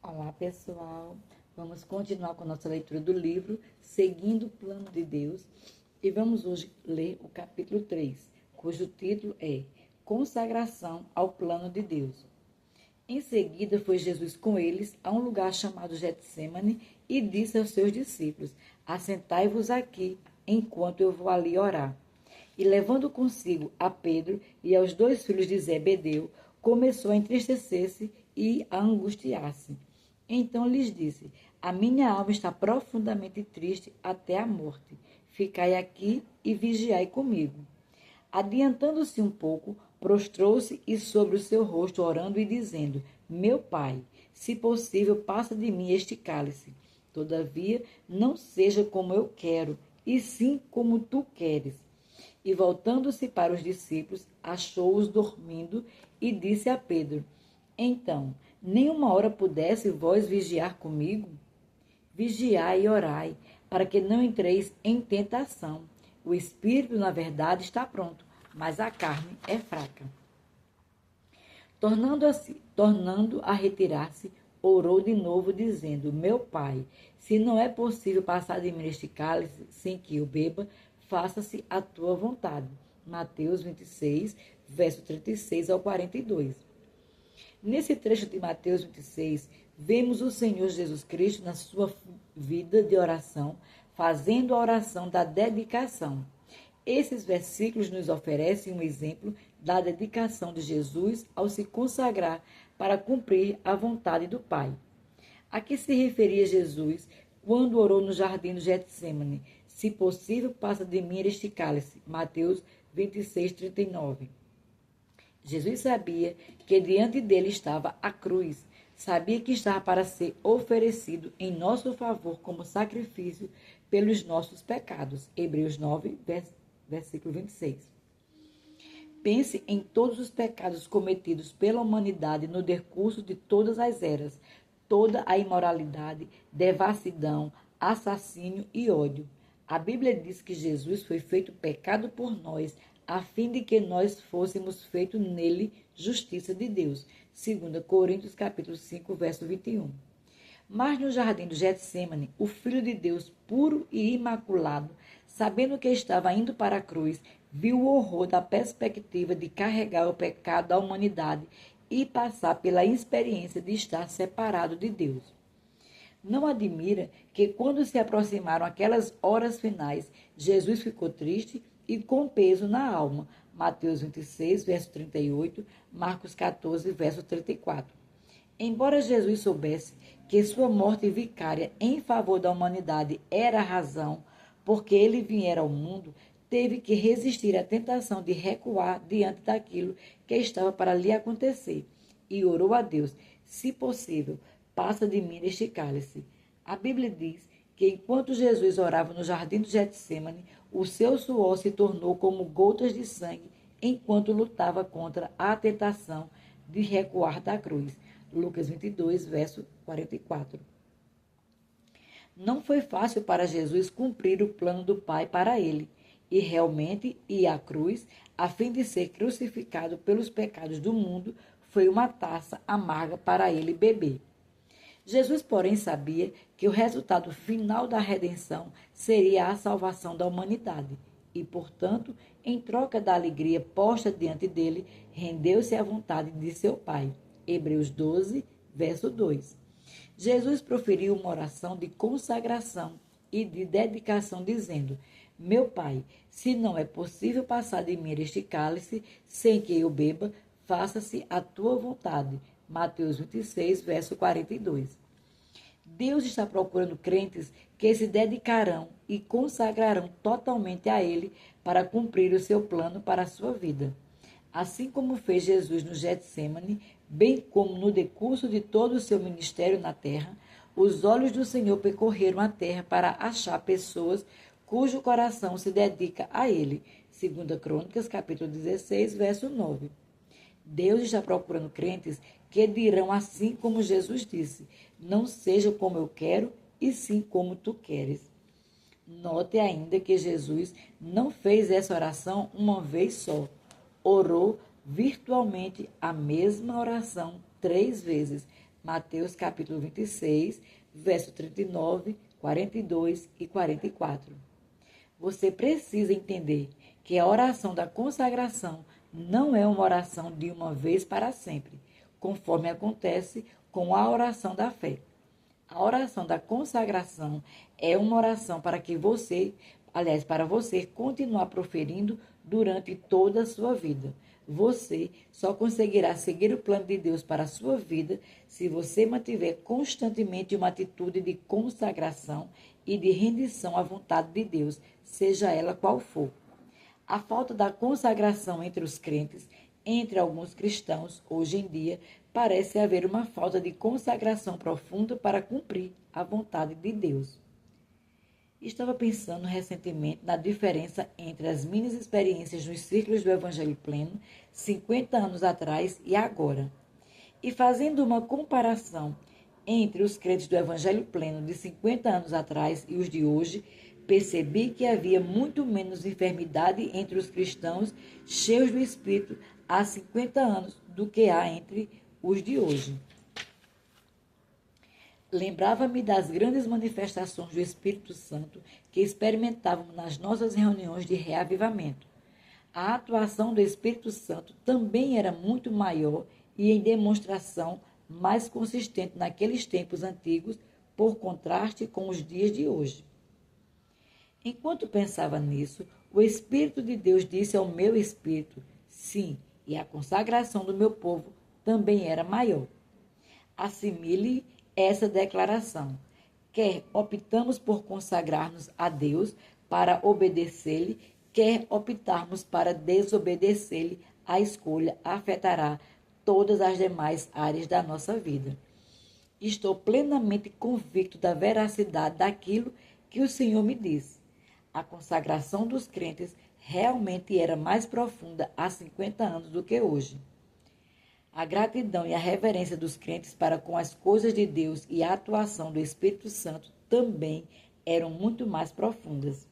Olá, pessoal. Vamos continuar com a nossa leitura do livro Seguindo o Plano de Deus e vamos hoje ler o capítulo 3, cujo título é Consagração ao Plano de Deus. Em seguida foi Jesus com eles a um lugar chamado Getsêmani e disse aos seus discípulos: Assentai-vos aqui, enquanto eu vou ali orar. E levando consigo a Pedro e aos 2 filhos de Zebedeu, começou a entristecer-se e a angustiar-se. Então lhes disse: A minha alma está profundamente triste até a morte. Ficai aqui e vigiai comigo. Adiantando-se um pouco, prostrou-se e sobre o seu rosto orando e dizendo: Meu Pai, se possível, passa de mim este cálice. Todavia, não seja como eu quero, e sim como tu queres. E voltando-se para os discípulos, achou-os dormindo e disse a Pedro: Então, nem uma hora pudesse vós vigiar comigo? Vigiai e orai, para que não entreis em tentação. O espírito, na verdade, está pronto, mas a carne é fraca. Tornando a retirar-se, orou de novo, dizendo: Meu Pai, se não é possível passar de mim este cálice sem que eu beba, faça-se a tua vontade. Mateus 26, verso 36 ao 42. Nesse trecho de Mateus 26, vemos o Senhor Jesus Cristo na sua vida de oração, fazendo a oração da dedicação. Esses versículos nos oferecem um exemplo da dedicação de Jesus ao se consagrar para cumprir a vontade do Pai. A que se referia Jesus quando orou no jardim do Getsêmani? Se possível, passa de mim este cálice. Mateus 26, 39. Jesus sabia que diante dele estava a cruz. Sabia que estava para ser oferecido em nosso favor como sacrifício pelos nossos pecados. Hebreus 9, versículo 26. Pense em todos os pecados cometidos pela humanidade no decurso de todas as eras, toda a imoralidade, devassidão, assassínio e ódio. A Bíblia diz que Jesus foi feito pecado por nós, a fim de que nós fôssemos feitos nele justiça de Deus. 2 Coríntios capítulo 5, verso 21. Mas no jardim do Getsêmani, o Filho de Deus, puro e imaculado, sabendo que estava indo para a cruz, viu o horror da perspectiva de carregar o pecado da humanidade e passar pela experiência de estar separado de Deus. Não admira que, quando se aproximaram aquelas horas finais, Jesus ficou triste e com peso na alma. Mateus 26, verso 38, Marcos 14, verso 34. Embora Jesus soubesse que sua morte vicária em favor da humanidade era a razão porque ele viera ao mundo, teve que resistir à tentação de recuar diante daquilo que estava para lhe acontecer, e orou a Deus: se possível, passa de mim este cálice. A Bíblia diz que enquanto Jesus orava no jardim do Getsêmani, o seu suor se tornou como gotas de sangue enquanto lutava contra a tentação de recuar da cruz. Lucas 22, verso 44. Não foi fácil para Jesus cumprir o plano do Pai para ele, e realmente ir à cruz, a fim de ser crucificado pelos pecados do mundo, foi uma taça amarga para ele beber. Jesus, porém, sabia que o resultado final da redenção seria a salvação da humanidade e, portanto, em troca da alegria posta diante dele, rendeu-se à vontade de seu Pai. Hebreus 12, verso 2. Jesus proferiu uma oração de consagração e de dedicação, dizendo: Meu Pai, se não é possível passar de mim este cálice sem que eu beba, faça-se a tua vontade. Mateus 26, verso 42. Deus está procurando crentes que se dedicarão e consagrarão totalmente a Ele para cumprir o seu plano para a sua vida. Assim como fez Jesus no Getsêmani, bem como no decurso de todo o seu ministério na terra, os olhos do Senhor percorreram a terra para achar pessoas cujo coração se dedica a Ele. 2 Crônicas, capítulo 16, verso 9. Deus está procurando crentes que dirão assim como Jesus disse: não seja como eu quero, e sim como tu queres. Note ainda que Jesus não fez essa oração uma vez só. Orou virtualmente a mesma oração 3 vezes. Mateus capítulo 26, verso 39, 42 e 44. Você precisa entender que a oração da consagração não é uma oração de uma vez para sempre, conforme acontece com a oração da fé. A oração da consagração é uma oração para você continuar proferindo durante toda a sua vida. Você só conseguirá seguir o plano de Deus para a sua vida se você mantiver constantemente uma atitude de consagração e de rendição à vontade de Deus, seja ela qual for. A falta da consagração entre os crentes, entre alguns cristãos, hoje em dia, parece haver uma falta de consagração profunda para cumprir a vontade de Deus. Estava pensando recentemente na diferença entre as minhas experiências nos círculos do Evangelho Pleno, 50 anos atrás e agora. E fazendo uma comparação entre os crentes do Evangelho Pleno de 50 anos atrás e os de hoje, percebi que havia muito menos enfermidade entre os cristãos cheios do Espírito há 50 anos do que há entre os de hoje. Lembrava-me das grandes manifestações do Espírito Santo que experimentávamos nas nossas reuniões de reavivamento. A atuação do Espírito Santo também era muito maior e em demonstração mais consistente naqueles tempos antigos, por contraste com os dias de hoje. Enquanto pensava nisso, o Espírito de Deus disse ao meu espírito, sim, e a consagração do meu povo também era maior. Assimile essa declaração. Quer optamos por consagrar-nos a Deus para obedecer-lhe, quer optarmos para desobedecer-lhe, a escolha afetará todas as demais áreas da nossa vida. Estou plenamente convicto da veracidade daquilo que o Senhor me disse. A consagração dos crentes realmente era mais profunda há 50 anos do que hoje. A gratidão e a reverência dos crentes para com as coisas de Deus e a atuação do Espírito Santo também eram muito mais profundas.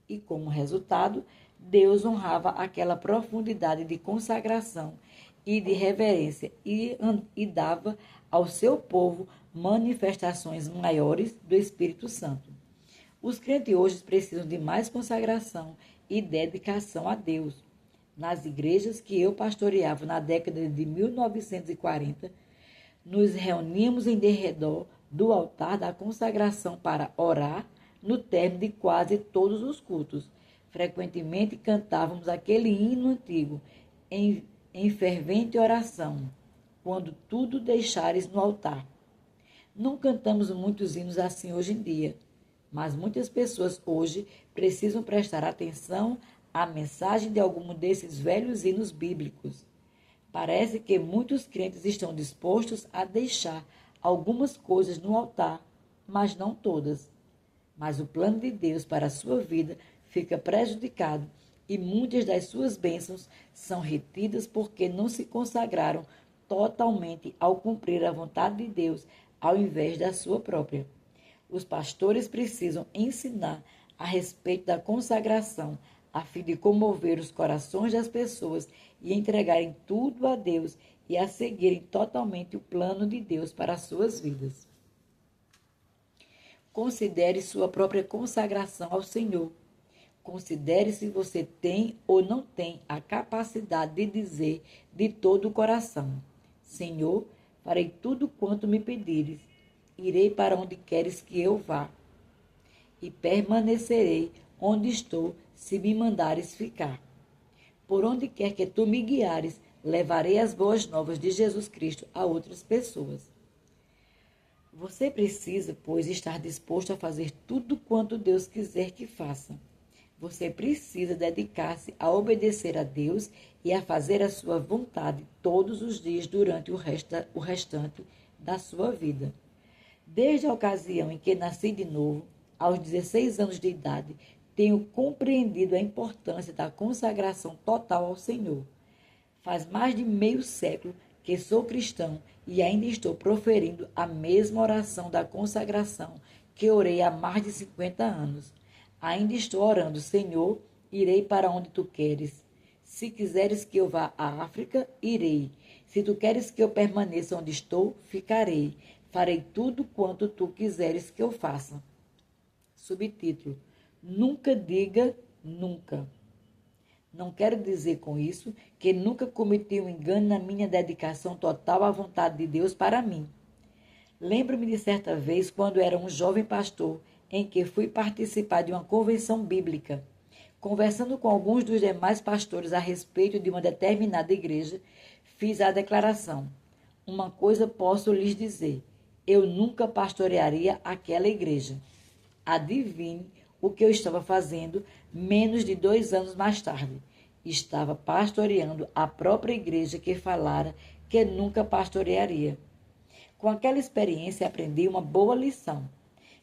E, como resultado, Deus honrava aquela profundidade de consagração e de reverência e dava ao seu povo manifestações maiores do Espírito Santo. Os crentes hoje precisam de mais consagração e dedicação a Deus. Nas igrejas que eu pastoreava na década de 1940, nos reuníamos em derredor do altar da consagração para orar no término de quase todos os cultos. Frequentemente cantávamos aquele hino antigo, em fervente oração, quando tudo deixares no altar. Não cantamos muitos hinos assim hoje em dia, mas muitas pessoas hoje precisam prestar atenção à mensagem de algum desses velhos hinos bíblicos. Parece que muitos crentes estão dispostos a deixar algumas coisas no altar, mas não todas. Mas o plano de Deus para a sua vida fica prejudicado e muitas das suas bênçãos são retidas porque não se consagraram totalmente ao cumprir a vontade de Deus, ao invés da sua própria. Os pastores precisam ensinar a respeito da consagração, a fim de comover os corações das pessoas e entregarem tudo a Deus e a seguirem totalmente o plano de Deus para as suas vidas. Considere sua própria consagração ao Senhor. Considere se você tem ou não tem a capacidade de dizer de todo o coração: Senhor, farei tudo quanto me pedires, irei para onde queres que eu vá, e permanecerei onde estou, se me mandares ficar. Por onde quer que tu me guiares, levarei as boas novas de Jesus Cristo a outras pessoas. Você precisa, pois, estar disposto a fazer tudo quanto Deus quiser que faça. Você precisa dedicar-se a obedecer a Deus e a fazer a sua vontade todos os dias durante o restante da sua vida. Desde a ocasião em que nasci de novo, aos 16 anos de idade, tenho compreendido a importância da consagração total ao Senhor. Faz mais de meio século que sou cristão e ainda estou proferindo a mesma oração da consagração que orei há mais de 50 anos. Ainda estou orando: Senhor, irei para onde tu queres. Se quiseres que eu vá à África, irei. Se tu queres que eu permaneça onde estou, ficarei. Farei tudo quanto tu quiseres que eu faça. Subtítulo: Nunca diga nunca. Não quero dizer com isso que nunca cometi um engano na minha dedicação total à vontade de Deus para mim. Lembro-me de certa vez, quando era um jovem pastor, em que fui participar de uma convenção bíblica. Conversando com alguns dos demais pastores a respeito de uma determinada igreja, fiz a declaração: uma coisa posso lhes dizer, eu nunca pastorearia aquela igreja. Adivinhe o que eu estava fazendo menos de 2 anos mais tarde. Estava pastoreando a própria igreja que falara que nunca pastorearia. Com aquela experiência aprendi uma boa lição.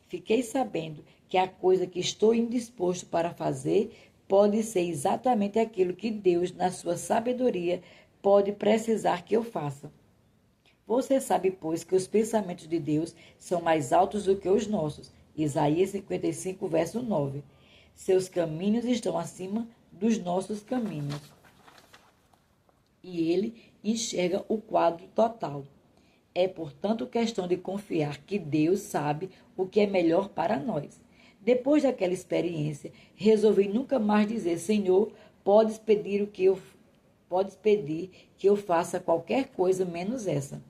Fiquei sabendo que a coisa que estou indisposto para fazer pode ser exatamente aquilo que Deus, na sua sabedoria, pode precisar que eu faça. Você sabe, pois, que os pensamentos de Deus são mais altos do que os nossos. Isaías 55, verso 9. Seus caminhos estão acima dos nossos caminhos. E ele enxerga o quadro total. É, portanto, questão de confiar que Deus sabe o que é melhor para nós. Depois daquela experiência, resolvi nunca mais dizer: Senhor, podes pedir que eu faça qualquer coisa menos essa.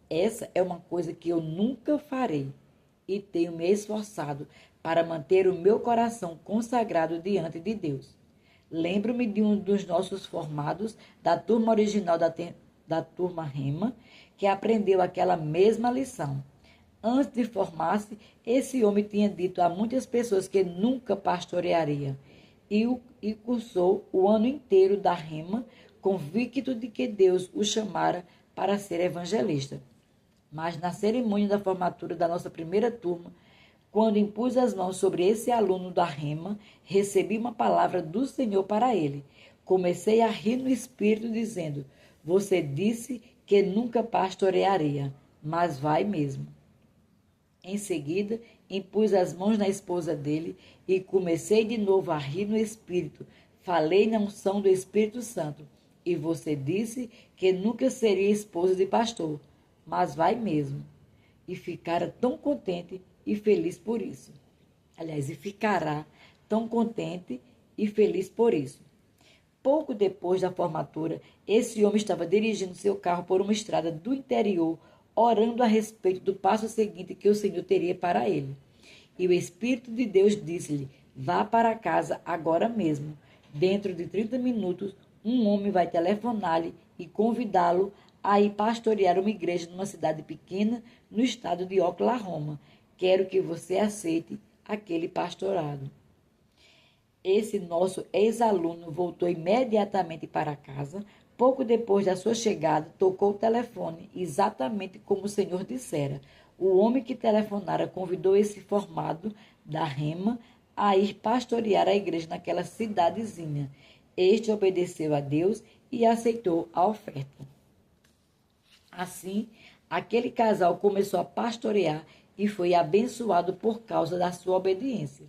Essa é uma coisa que eu nunca farei e tenho me esforçado para manter o meu coração consagrado diante de Deus. Lembro-me de um dos nossos formados da turma original da turma Rema, que aprendeu aquela mesma lição. Antes de formar-se, esse homem tinha dito a muitas pessoas que nunca pastorearia e cursou o ano inteiro da Rema, convicto de que Deus o chamara para ser evangelista. Mas na cerimônia da formatura da nossa primeira turma, quando impus as mãos sobre esse aluno da Rema, recebi uma palavra do Senhor para ele. Comecei a rir no espírito, dizendo: você disse que nunca pastorearia, mas vai mesmo. Em seguida, impus as mãos na esposa dele e comecei de novo a rir no espírito. Falei na unção do Espírito Santo. E você disse que nunca seria esposa de pastor, mas vai mesmo. E ficara tão contente e feliz por isso. Aliás, e ficará tão contente e feliz por isso. Pouco depois da formatura, esse homem estava dirigindo seu carro por uma estrada do interior, orando a respeito do passo seguinte que o Senhor teria para ele. E o Espírito de Deus disse-lhe: vá para casa agora mesmo. Dentro de 30 minutos, um homem vai telefonar-lhe e convidá-lo a ir pastorear uma igreja numa cidade pequena no estado de Oklahoma. Quero que você aceite aquele pastorado. Esse nosso ex-aluno voltou imediatamente para casa. Pouco depois da sua chegada, tocou o telefone, exatamente como o Senhor dissera. O homem que telefonara convidou esse formado da Rema a ir pastorear a igreja naquela cidadezinha. Este obedeceu a Deus e aceitou a oferta. Assim, aquele casal começou a pastorear e foi abençoado por causa da sua obediência.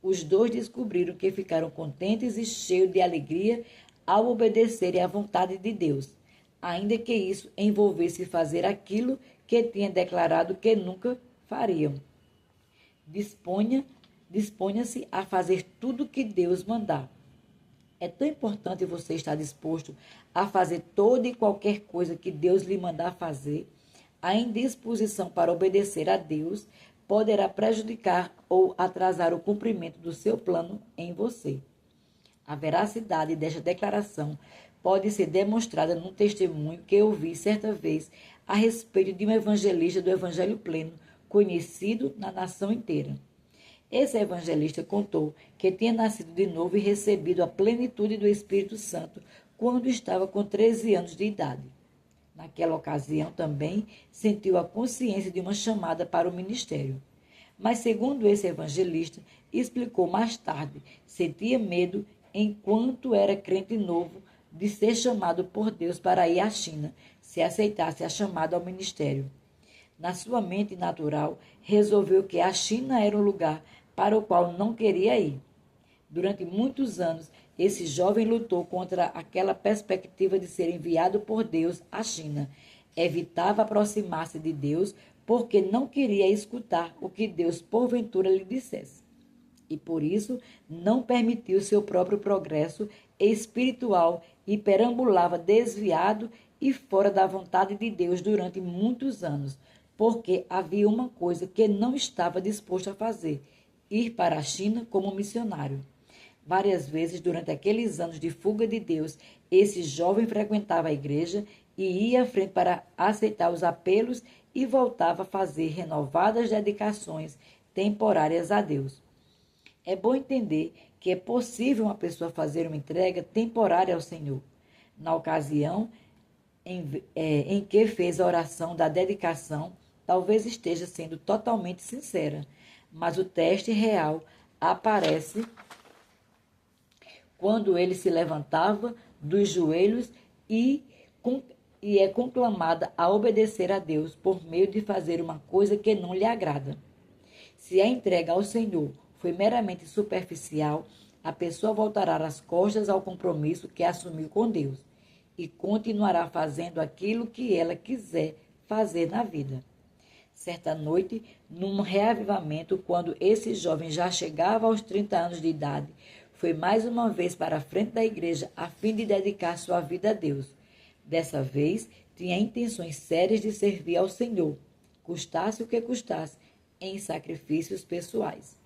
Os dois descobriram que ficaram contentes e cheios de alegria ao obedecerem à vontade de Deus, ainda que isso envolvesse fazer aquilo que tinha declarado que nunca fariam. Disponha-se a fazer tudo o que Deus mandar. É tão importante você estar disposto a fazer toda e qualquer coisa que Deus lhe mandar fazer. A indisposição para obedecer a Deus poderá prejudicar ou atrasar o cumprimento do seu plano em você. A veracidade desta declaração pode ser demonstrada num testemunho que eu vi certa vez a respeito de um evangelista do Evangelho Pleno, conhecido na nação inteira. Esse evangelista contou que tinha nascido de novo e recebido a plenitude do Espírito Santo quando estava com 13 anos de idade. Naquela ocasião também sentiu a consciência de uma chamada para o ministério. Mas, segundo esse evangelista, explicou mais tarde, sentia medo, enquanto era crente novo, de ser chamado por Deus para ir à China, se aceitasse a chamada ao ministério. Na sua mente natural, resolveu que a China era um lugar para o qual não queria ir. Durante muitos anos, esse jovem lutou contra aquela perspectiva de ser enviado por Deus à China. Evitava aproximar-se de Deus porque não queria escutar o que Deus porventura lhe dissesse. E por isso não permitiu seu próprio progresso espiritual e perambulava desviado e fora da vontade de Deus durante muitos anos, porque havia uma coisa que não estava disposto a fazer: ir para a China como missionário. Várias vezes, durante aqueles anos de fuga de Deus, esse jovem frequentava a igreja e ia à frente para aceitar os apelos e voltava a fazer renovadas dedicações temporárias a Deus. É bom entender que é possível uma pessoa fazer uma entrega temporária ao Senhor. Na ocasião em que fez a oração da dedicação, talvez esteja sendo totalmente sincera, mas o teste real aparece quando ele se levantava dos joelhos e é conclamada a obedecer a Deus por meio de fazer uma coisa que não lhe agrada. Se a entrega ao Senhor foi meramente superficial, a pessoa voltará as costas ao compromisso que assumiu com Deus e continuará fazendo aquilo que ela quiser fazer na vida. Certa noite, num reavivamento, quando esse jovem já chegava aos 30 anos de idade, foi mais uma vez para a frente da igreja a fim de dedicar sua vida a Deus. Dessa vez, tinha intenções sérias de servir ao Senhor, custasse o que custasse, em sacrifícios pessoais.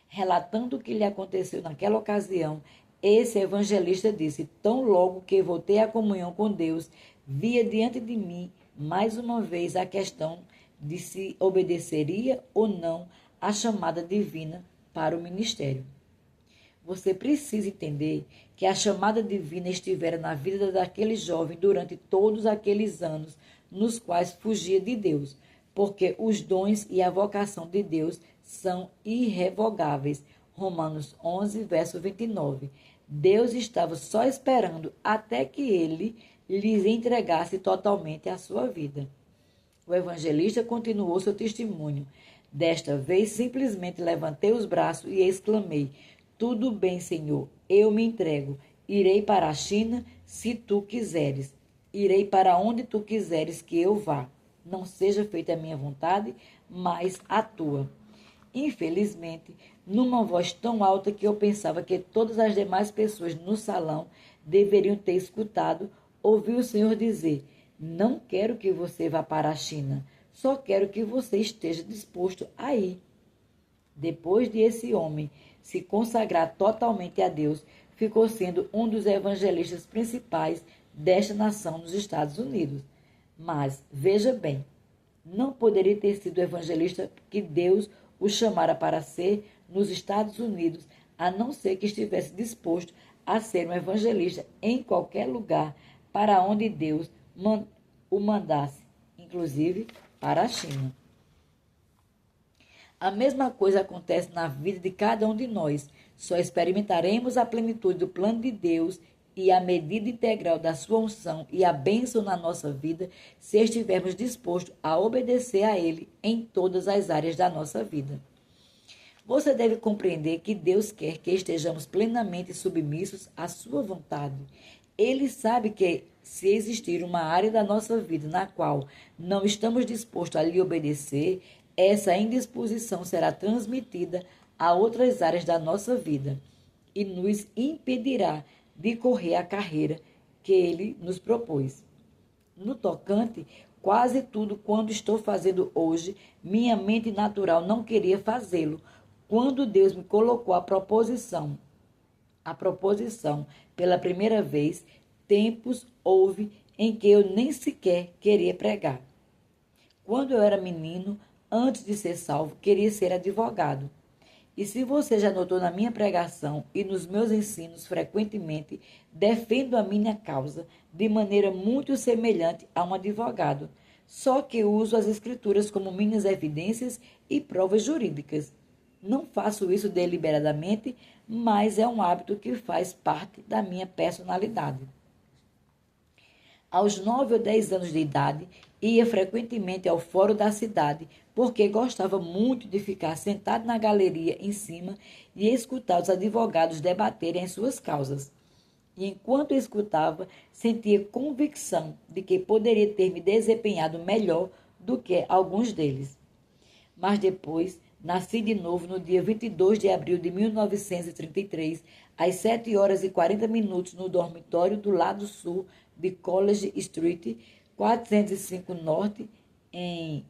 Relatando o que lhe aconteceu naquela ocasião, esse evangelista disse: tão logo que voltei à comunhão com Deus, via diante de mim mais uma vez a questão de se obedeceria ou não à chamada divina para o ministério. Você precisa entender que a chamada divina estivera na vida daquele jovem durante todos aqueles anos nos quais fugia de Deus, porque os dons e a vocação de Deus são irrevogáveis. Romanos 11, verso 29. Deus estava só esperando até que ele lhes entregasse totalmente a sua vida. O evangelista continuou seu testemunho. Desta vez, simplesmente levantei os braços e exclamei: tudo bem, Senhor, eu me entrego. Irei para a China, se tu quiseres. Irei para onde tu quiseres que eu vá. Não seja feita a minha vontade, mas a tua. Infelizmente, numa voz tão alta que eu pensava que todas as demais pessoas no salão deveriam ter escutado, ouvi o Senhor dizer: não quero que você vá para a China, só quero que você esteja disposto a ir. Depois de esse homem se consagrar totalmente a Deus, ficou sendo um dos evangelistas principais desta nação nos Estados Unidos. Mas, veja bem, não poderia ter sido o evangelista que Deus o chamara para ser nos Estados Unidos, a não ser que estivesse disposto a ser um evangelista em qualquer lugar para onde Deus o mandasse, inclusive para a China. A mesma coisa acontece na vida de cada um de nós. Só experimentaremos a plenitude do plano de Deus e a medida integral da sua unção e a bênção na nossa vida se estivermos dispostos a obedecer a Ele em todas as áreas da nossa vida. Você deve compreender que Deus quer que estejamos plenamente submissos à sua vontade. Ele sabe que, se existir uma área da nossa vida na qual não estamos dispostos a lhe obedecer, essa indisposição será transmitida a outras áreas da nossa vida e nos impedirá de correr a carreira que Ele nos propôs. No tocante, quase tudo quanto estou fazendo hoje, minha mente natural não queria fazê-lo. Quando Deus me colocou a proposição pela primeira vez, tempos houve em que eu nem sequer queria pregar. Quando eu era menino, antes de ser salvo, queria ser advogado. E se você já notou na minha pregação e nos meus ensinos, frequentemente defendo a minha causa de maneira muito semelhante a um advogado, só que uso as escrituras como minhas evidências e provas jurídicas. Não faço isso deliberadamente, mas é um hábito que faz parte da minha personalidade. Aos 9 ou 10 anos de idade, ia frequentemente ao fórum da cidade, porque gostava muito de ficar sentado na galeria em cima e escutar os advogados debaterem as suas causas. E enquanto escutava, sentia convicção de que poderia ter me desempenhado melhor do que alguns deles. Mas depois, nasci de novo no dia 22 de abril de 1933, às 7h40 no dormitório do lado sul de College Street, 405 Norte, em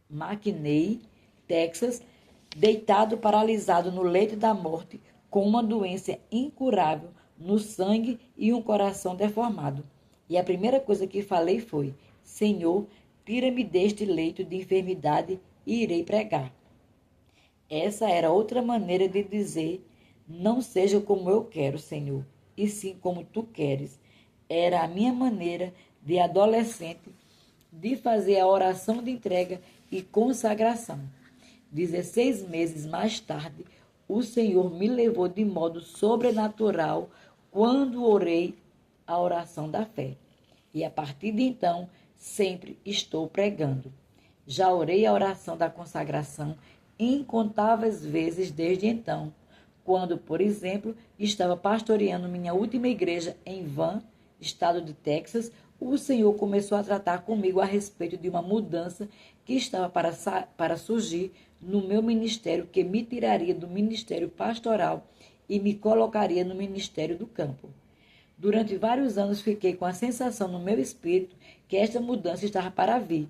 McKinney, Texas, deitado paralisado no leito da morte, com uma doença incurável no sangue e um coração deformado. E a primeira coisa que falei foi: Senhor, tira-me deste leito de enfermidade e irei pregar. Essa era outra maneira de dizer: não seja como eu quero, Senhor, e sim como tu queres. Era a minha maneira de adolescente de fazer a oração de entrega e consagração. 16 meses mais tarde, o Senhor me levou de modo sobrenatural quando orei a oração da fé. E a partir de então, sempre estou pregando. Já orei a oração da consagração incontáveis vezes desde então, quando, por exemplo, estava pastoreando minha última igreja em Van, estado de Texas. O Senhor começou a tratar comigo a respeito de uma mudança que estava para surgir no meu ministério, que me tiraria do ministério pastoral e me colocaria no ministério do campo. Durante vários anos fiquei com a sensação no meu espírito que esta mudança estava para vir.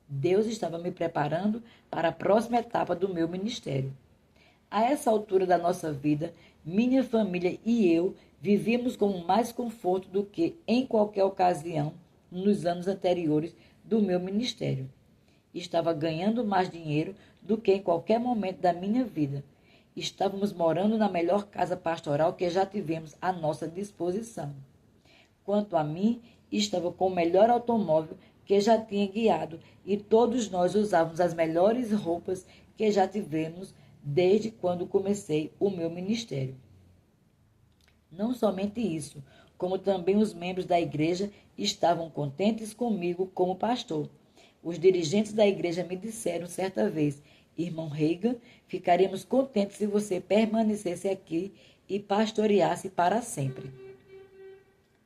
Deus estava me preparando para a próxima etapa do meu ministério. A essa altura da nossa vida, minha família e eu vivíamos com mais conforto do que em qualquer ocasião nos anos anteriores do meu ministério. Estava ganhando mais dinheiro do que em qualquer momento da minha vida. Estávamos morando na melhor casa pastoral que já tivemos à nossa disposição. Quanto a mim, estava com o melhor automóvel que já tinha guiado e todos nós usávamos as melhores roupas que já tivemos desde quando comecei o meu ministério. Não somente isso, como também os membros da igreja estavam contentes comigo como pastor. Os dirigentes da igreja me disseram certa vez: Irmão Reagan, ficaríamos contentes se você permanecesse aqui e pastoreasse para sempre.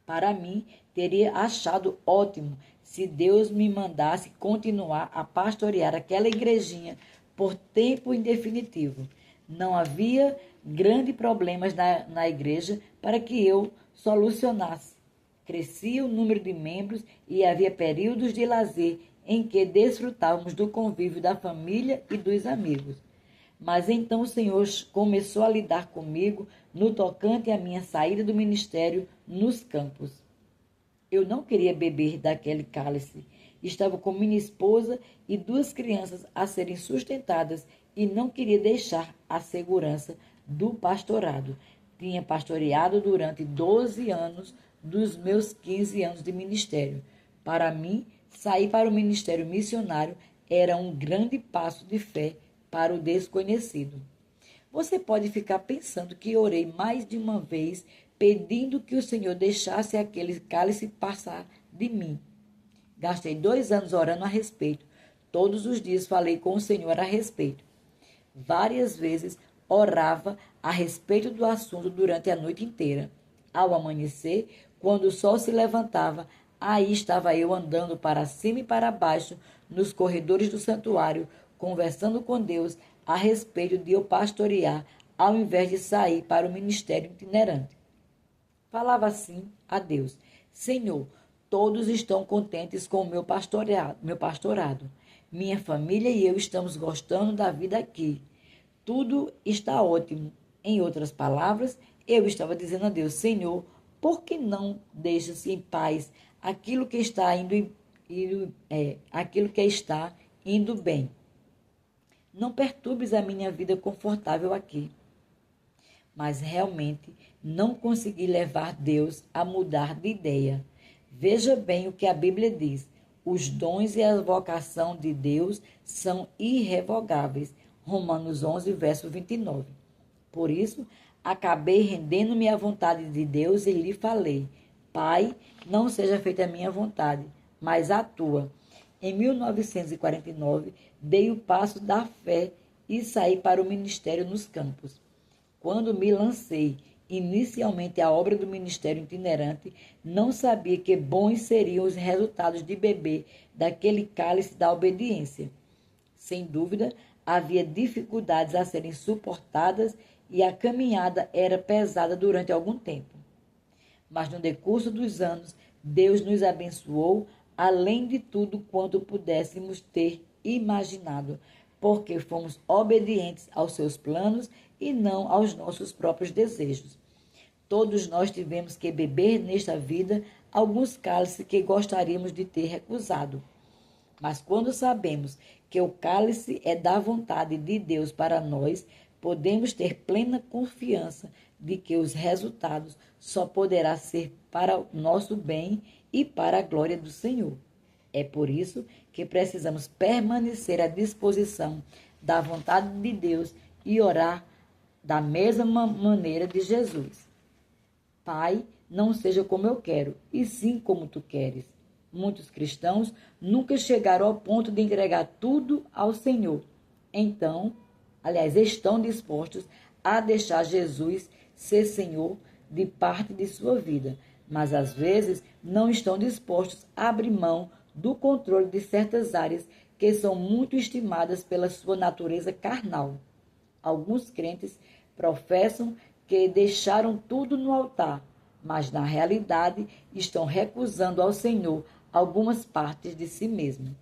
Para mim, teria achado ótimo se Deus me mandasse continuar a pastorear aquela igrejinha por tempo indefinitivo. Não havia grandes problemas na igreja para que eu solucionasse. Crescia o número de membros e havia períodos de lazer em que desfrutávamos do convívio da família e dos amigos. Mas então o Senhor começou a lidar comigo no tocante à minha saída do ministério nos campos. Eu não queria beber daquele cálice. Estava com minha esposa e 2 crianças a serem sustentadas e não queria deixar a segurança do pastorado. Tinha pastoreado durante 12 anos dos meus 15 anos de ministério. Para mim, sair para o ministério missionário era um grande passo de fé para o desconhecido. Você pode ficar pensando que orei mais de uma vez pedindo que o Senhor deixasse aquele cálice passar de mim. Gastei 2 anos orando a respeito. Todos os dias falei com o Senhor a respeito. Várias vezes orava a respeito do assunto durante a noite inteira. Ao amanhecer, quando o sol se levantava, aí estava eu andando para cima e para baixo nos corredores do santuário, conversando com Deus a respeito de eu pastorear, ao invés de sair para o ministério itinerante. Falava assim a Deus: Senhor, todos estão contentes com o meu pastorado. Minha família e eu estamos gostando da vida aqui. Tudo está ótimo. Em outras palavras, eu estava dizendo a Deus: Senhor, por que não deixas em paz aquilo que está indo bem? Não perturbes a minha vida confortável aqui. Mas realmente não consegui levar Deus a mudar de ideia. Veja bem o que a Bíblia diz: os dons e a vocação de Deus são irrevogáveis. Romanos 11, verso 29. Por isso, acabei rendendo-me à vontade de Deus e lhe falei: Pai, não seja feita a minha vontade, mas a tua. Em 1949, dei o passo da fé e saí para o ministério nos campos. Quando me lancei inicialmente à obra do ministério itinerante, não sabia que bons seriam os resultados de beber daquele cálice da obediência. Sem dúvida, havia dificuldades a serem suportadas e a caminhada era pesada durante algum tempo. Mas no decurso dos anos, Deus nos abençoou além de tudo quanto pudéssemos ter imaginado, porque fomos obedientes aos seus planos e não aos nossos próprios desejos. Todos nós tivemos que beber nesta vida alguns cálices que gostaríamos de ter recusado. Mas quando sabemos que o cálice é da vontade de Deus para nós, podemos ter plena confiança de que os resultados só poderá ser para o nosso bem e para a glória do Senhor. É por isso que precisamos permanecer à disposição da vontade de Deus e orar da mesma maneira de Jesus. Pai, não seja como eu quero, e sim como tu queres. Muitos cristãos nunca chegaram ao ponto de entregar tudo ao Senhor. Estão dispostos a deixar Jesus ser Senhor de parte de sua vida, mas às vezes não estão dispostos a abrir mão do controle de certas áreas que são muito estimadas pela sua natureza carnal. Alguns crentes professam que deixaram tudo no altar, mas na realidade estão recusando ao Senhor algumas partes de si mesmo.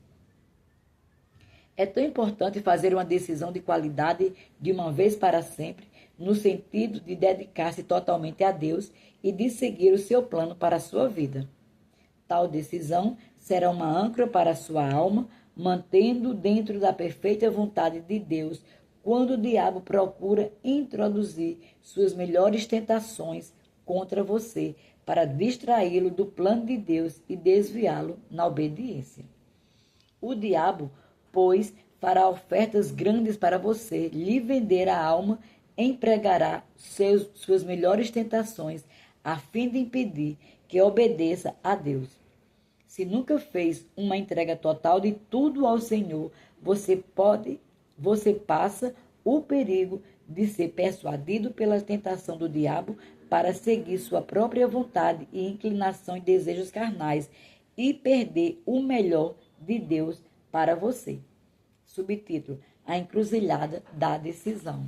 É tão importante fazer uma decisão de qualidade de uma vez para sempre, no sentido de dedicar-se totalmente a Deus e de seguir o seu plano para a sua vida. Tal decisão será uma âncora para a sua alma, mantendo dentro da perfeita vontade de Deus quando o diabo procura introduzir suas melhores tentações contra você para distraí-lo do plano de Deus e desviá-lo na obediência. O diabo, pois, fará ofertas grandes para você, lhe vender a alma, empregará suas melhores tentações a fim de impedir que obedeça a Deus. Se nunca fez uma entrega total de tudo ao Senhor, você passa o perigo de ser persuadido pela tentação do diabo para seguir sua própria vontade e inclinação e desejos carnais e perder o melhor de Deus para você. Subtítulo: A encruzilhada da decisão.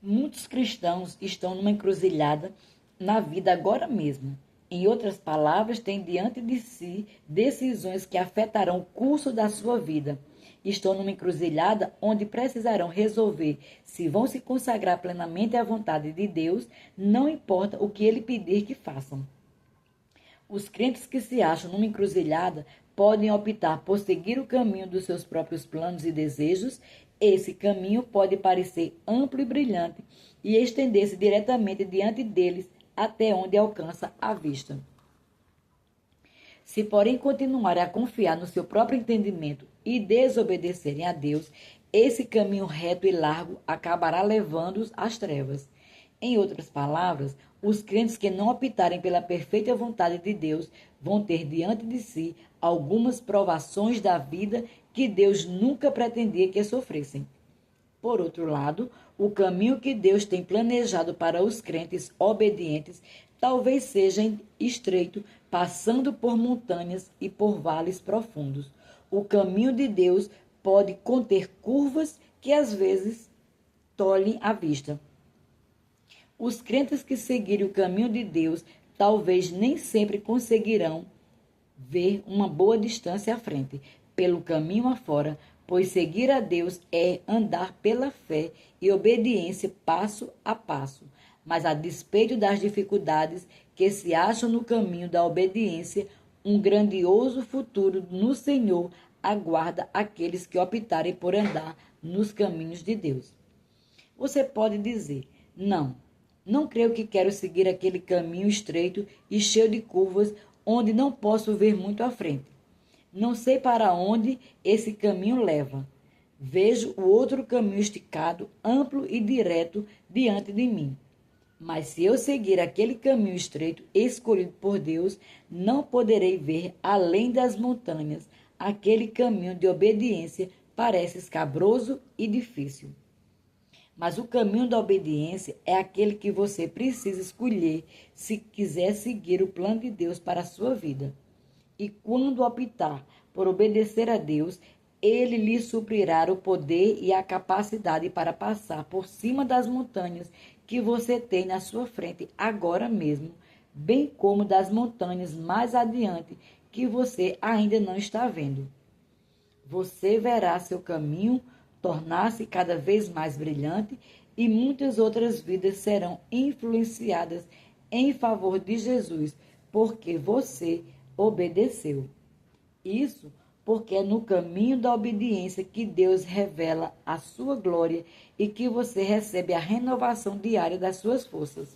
Muitos cristãos estão numa encruzilhada na vida agora mesmo. Em outras palavras, têm diante de si decisões que afetarão o curso da sua vida. Estão numa encruzilhada onde precisarão resolver se vão se consagrar plenamente à vontade de Deus, não importa o que Ele pedir que façam. Os crentes que se acham numa encruzilhada podem optar por seguir o caminho dos seus próprios planos e desejos. Esse caminho pode parecer amplo e brilhante e estender-se diretamente diante deles até onde alcança a vista. Se, porém, continuarem a confiar no seu próprio entendimento e desobedecerem a Deus, esse caminho reto e largo acabará levando-os às trevas. Em outras palavras, os crentes que não optarem pela perfeita vontade de Deus vão ter diante de si algumas provações da vida que Deus nunca pretendia que sofressem. Por outro lado, o caminho que Deus tem planejado para os crentes obedientes talvez seja estreito, passando por montanhas e por vales profundos. O caminho de Deus pode conter curvas que às vezes tolhem a vista. Os crentes que seguirem o caminho de Deus talvez nem sempre conseguirão ver uma boa distância à frente, pelo caminho afora, pois seguir a Deus é andar pela fé e obediência passo a passo. Mas a despeito das dificuldades que se acham no caminho da obediência, um grandioso futuro no Senhor aguarda aqueles que optarem por andar nos caminhos de Deus. Você pode dizer: não creio que quero seguir aquele caminho estreito e cheio de curvas onde não posso ver muito à frente. Não sei para onde esse caminho leva. Vejo o outro caminho esticado, amplo e direto diante de mim. Mas se eu seguir aquele caminho estreito escolhido por Deus, não poderei ver além das montanhas. Aquele caminho de obediência parece escabroso e difícil. Mas o caminho da obediência é aquele que você precisa escolher se quiser seguir o plano de Deus para a sua vida. E quando optar por obedecer a Deus, Ele lhe suprirá o poder e a capacidade para passar por cima das montanhas que você tem na sua frente agora mesmo, bem como das montanhas mais adiante que você ainda não está vendo. Você verá seu caminho tornar-se cada vez mais brilhante e muitas outras vidas serão influenciadas em favor de Jesus, porque você obedeceu. Isso porque é no caminho da obediência que Deus revela a sua glória e que você recebe a renovação diária das suas forças.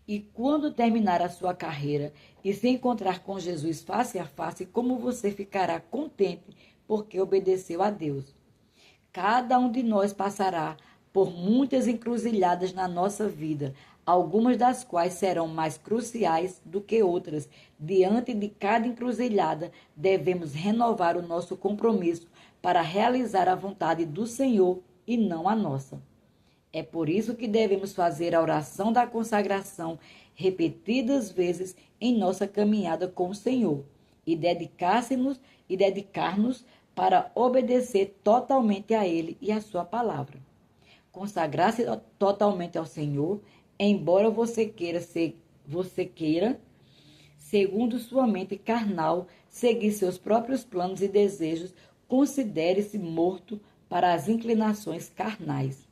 E quando terminar a sua carreira e se encontrar com Jesus face a face, como você ficará contente porque obedeceu a Deus. Cada um de nós passará por muitas encruzilhadas na nossa vida, algumas das quais serão mais cruciais do que outras. Diante de cada encruzilhada, devemos renovar o nosso compromisso para realizar a vontade do Senhor e não a nossa. É por isso que devemos fazer a oração da consagração repetidas vezes em nossa caminhada com o Senhor e dedicar-nos para obedecer totalmente a Ele e a sua palavra. Consagrar-se totalmente ao Senhor, embora você queira, segundo sua mente carnal, seguir seus próprios planos e desejos, considere-se morto para as inclinações carnais.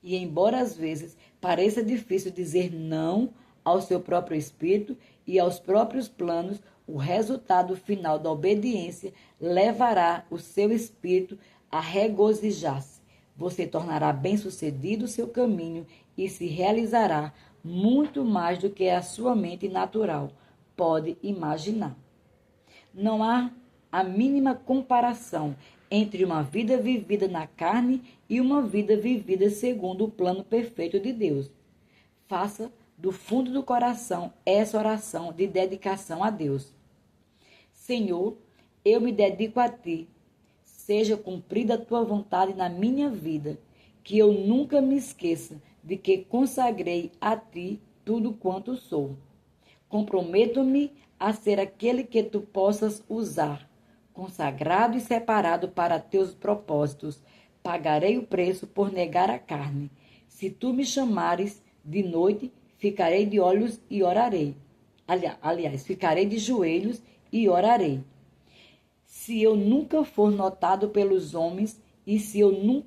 E embora às vezes pareça difícil dizer não ao seu próprio espírito e aos próprios planos, o resultado final da obediência levará o seu espírito a regozijar-se. Você tornará bem-sucedido o seu caminho e se realizará muito mais do que a sua mente natural pode imaginar. Não há a mínima comparação entre uma vida vivida na carne e uma vida vivida segundo o plano perfeito de Deus. Faça do fundo do coração essa oração de dedicação a Deus. Senhor, eu me dedico a Ti. Seja cumprida a Tua vontade na minha vida, que eu nunca me esqueça de que consagrei a Ti tudo quanto sou. Comprometo-me a ser aquele que Tu possas usar, consagrado e separado para Teus propósitos. Pagarei o preço por negar a carne. Se Tu me chamares de noite, ficarei de olhos e orarei. Ficarei de joelhos e orarei. Se eu nunca for notado pelos homens e se eu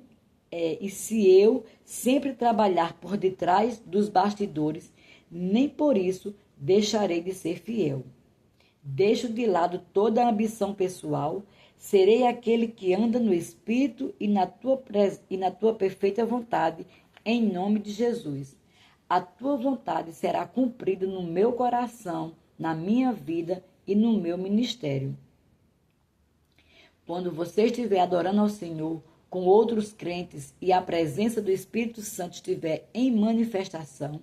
sempre trabalhar por detrás dos bastidores, nem por isso deixarei de ser fiel. Deixo de lado toda a ambição pessoal, serei aquele que anda no Espírito e na tua perfeita vontade, em nome de Jesus. A tua vontade será cumprida no meu coração, na minha vida e no meu ministério. Quando você estiver adorando ao Senhor com outros crentes e a presença do Espírito Santo estiver em manifestação,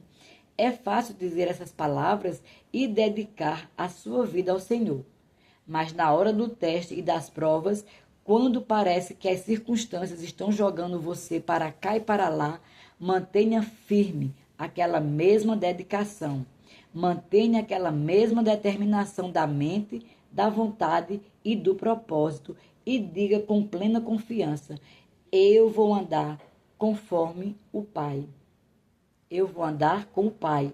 é fácil dizer essas palavras e dedicar a sua vida ao Senhor. Mas na hora do teste e das provas, quando parece que as circunstâncias estão jogando você para cá e para lá, mantenha firme aquela mesma dedicação. Mantenha aquela mesma determinação da mente, da vontade e do propósito e diga com plena confiança: eu vou andar conforme o Pai. Eu vou andar com o Pai.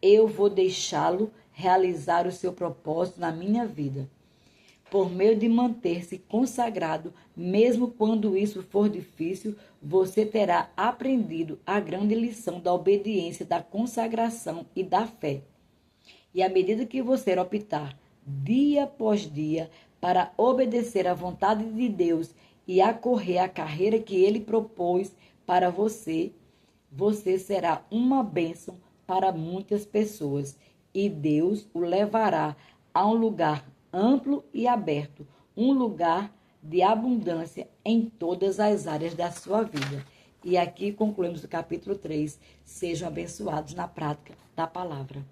Eu vou deixá-lo realizar o seu propósito na minha vida. Por meio de manter-se consagrado, mesmo quando isso for difícil, você terá aprendido a grande lição da obediência, da consagração e da fé. E à medida que você optar, dia após dia, para obedecer à vontade de Deus e acorrer a carreira que Ele propôs para você, você será uma bênção para muitas pessoas e Deus o levará a um lugar amplo e aberto, um lugar de abundância em todas as áreas da sua vida. E aqui concluímos o capítulo 3. Sejam abençoados na prática da palavra.